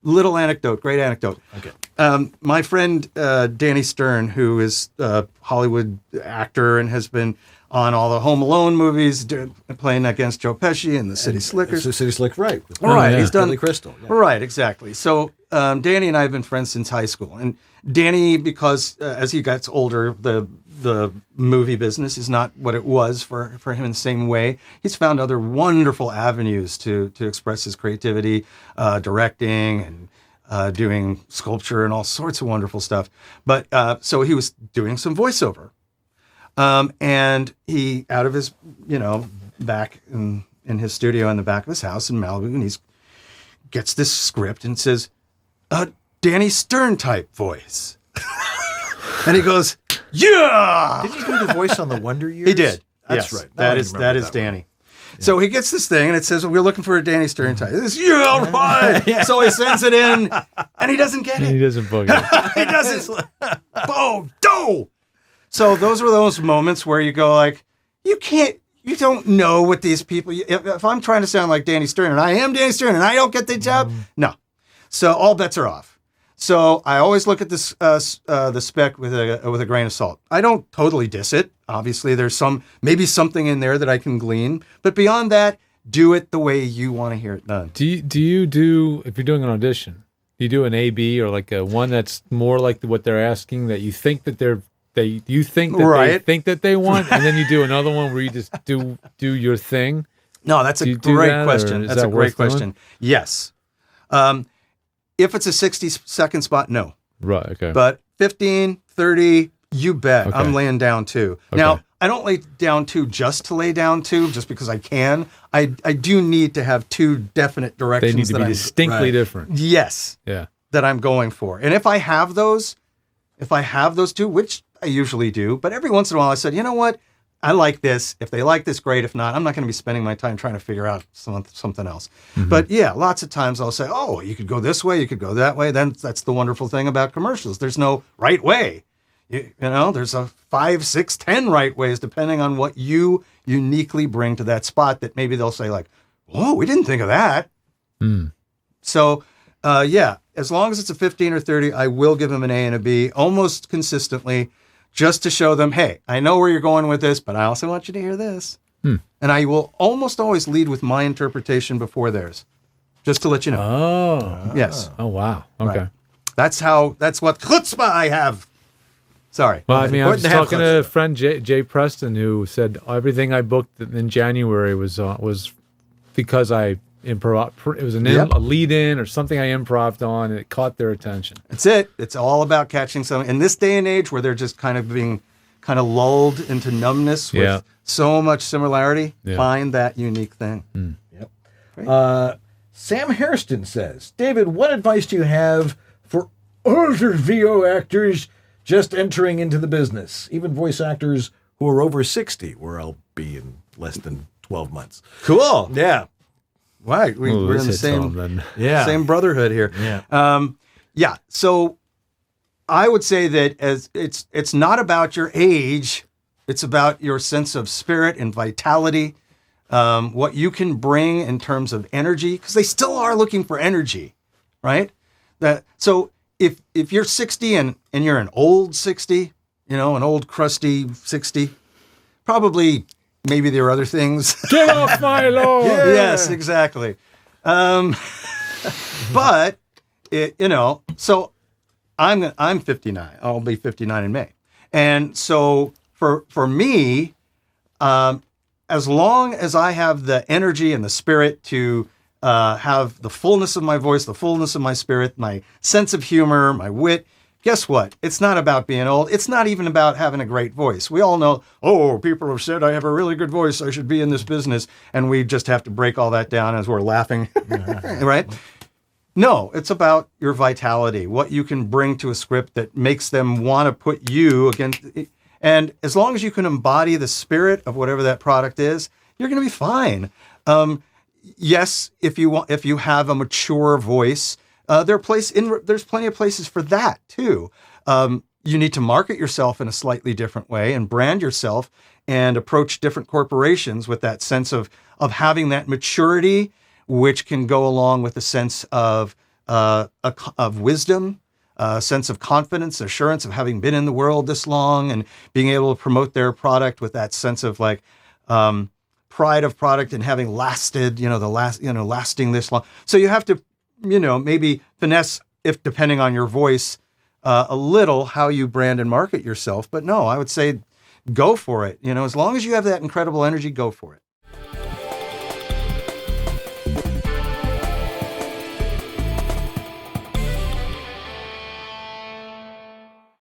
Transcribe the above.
little anecdote, great anecdote. Okay. My friend Danny Stern, who is a Hollywood actor and has been on all the Home Alone movies, playing against Joe Pesci and the City Slickers. The City Slick, right. Right, he's done Billy Crystal. Yeah. Right, exactly. So Danny and I have been friends since high school. And Danny, because as he gets older, the movie business is not what it was for him in the same way. He's found other wonderful avenues to express his creativity, directing and doing sculpture and all sorts of wonderful stuff. But so he was doing some voiceover. And he, out of his, back in his studio in the back of his house in Malibu, and he gets this script and says, Danny Stern type voice. And he goes, yeah! Did he do the voice on the Wonder Years? He did. That's yes, right. That is Danny. Yeah. So he gets this thing and it says, we're looking for a Danny Stern type. This, yeah, right. Yeah. So he sends it in and he doesn't get it. He doesn't bug it. He doesn't. Oh, no! So those were those moments where you go like, you don't know what these people, if I'm trying to sound like Danny Stern and I am Danny Stern and I don't get the job, no. So all bets are off. So I always look at this the spec with a grain of salt. I don't totally diss it. Obviously there's maybe something in there that I can glean, but beyond that, do it the way you want to hear it done. Do you do, if you're doing an audition, do you do an A/B or like a one that's more like what they're asking that you think that they think that they want, and then you do another one where you just do your thing? No, that's a great question. That's a great question. Yes. If it's a 60-second spot, no. Right, okay. But 15, 30, you bet. Okay. I'm laying down 2. Okay. Now, I don't lay down 2 just to lay down 2, just because I can. I do need to have 2 definite directions. They need to be distinctly different. Yes. Yeah. That I'm going for. And if I have those 2, which I usually do, but every once in a while I said, you know what? I like this. If they like this, great. If not, I'm not going to be spending my time trying to figure out something else. Mm-hmm. But yeah, lots of times I'll say, oh, you could go this way, you could go that way. Then that's the wonderful thing about commercials. There's no right way. There's a 5, 6, 10 right ways, depending on what you uniquely bring to that spot that maybe they'll say like, whoa, we didn't think of that. Mm. So yeah, as long as it's a 15 or 30, I will give them an A and a B almost consistently, just to show them, hey, I know where you're going with this, but I also want you to hear this. Hmm. And I will almost always lead with my interpretation before theirs, just to let you know. Oh. Yes. Oh, wow. Okay. Right. That's what chutzpah I have. Sorry. Well, I mean, I was talking to a friend, Jay Preston, who said everything I booked in January was because I improv. It was a lead-in or something I improved on, and it caught their attention. That's it. It's all about catching some. In this day and age where they're just kind of being lulled into numbness with so much similarity, find that unique thing. Mm. Yep. Sam Hairston says, David, what advice do you have for older VO actors just entering into the business? Even voice actors who are over 60, where I'll be in less than 12 months. Cool. Yeah. Right. We're in the same brotherhood here. Yeah. So I would say that as it's not about your age, it's about your sense of spirit and vitality, what you can bring in terms of energy, because they still are looking for energy, right? So if you're 60 and you're an old 60, an old crusty 60, probably maybe there are other things. Get off my lawn! Yeah. Yes, exactly. But so I'm 59. I'll be 59 in May, and so for me, as long as I have the energy and the spirit to have the fullness of my voice, the fullness of my spirit, my sense of humor, my wit. Guess what? It's not about being old. It's not even about having a great voice. We all know, people have said I have a really good voice. I should be in this business. And we just have to break all that down as we're laughing, right? No, it's about your vitality, what you can bring to a script that makes them want to put you against. And as long as you can embody the spirit of whatever that product is, you're going to be fine. Yes, if you have a mature voice, there's plenty of places for that too. You need to market yourself in a slightly different way and brand yourself and approach different corporations with that sense of having that maturity, which can go along with a sense of of wisdom, a sense of confidence, assurance of having been in the world this long, and being able to promote their product with that sense of like pride of product and having lasted, lasting this long. So you have to, maybe finesse, if depending on your voice, a little how you brand and market yourself. But no, I would say go for it. As long as you have that incredible energy, go for it.